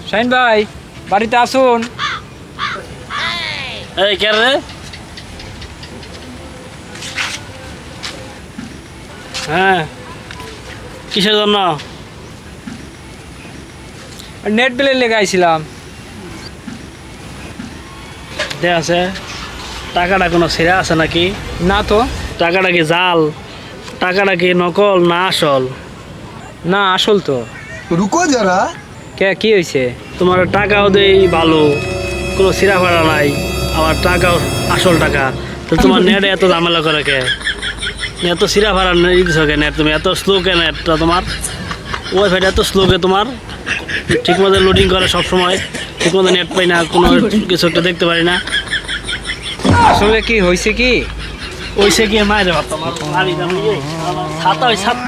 শাহিন ভাই বাড়িতে আসুন। এই কে রে? হ্যাঁ, কিসের জন্য? নেট বিলে লেগে আইছিলাম। দে আছে, টাকাটা কোনো ছেড়ে আছে নাকি? না তো। টাকাটা কি জাল? টাকাটা কি নকল না আসল? না আসল তো। रुको जरा। কে কি হয়েছে? তোমার টাকাও দেই ভালো, কোনো ছিঁড়া ফাড়া নাই, আমার টাকাও আসল টাকা। তো তোমার নেটে এত ঝামেলা করে কে? এত ছিঁড়া ফাড়া দিচ্ছ কে নেট? তুমি এত স্লো কে নেটটা তোমার? ওয়াইফাইটা এত স্লো কে তোমার? ঠিক মতো লোডিং করে সব সময়, ঠিক মতো নেট পাই না, কোনো কিছু একটা দেখতে পারি না। আসলে কি হয়েছে কি? ওইসে গিয়ে মায়ের বাপ তোমার ছাতা ওই ছাতা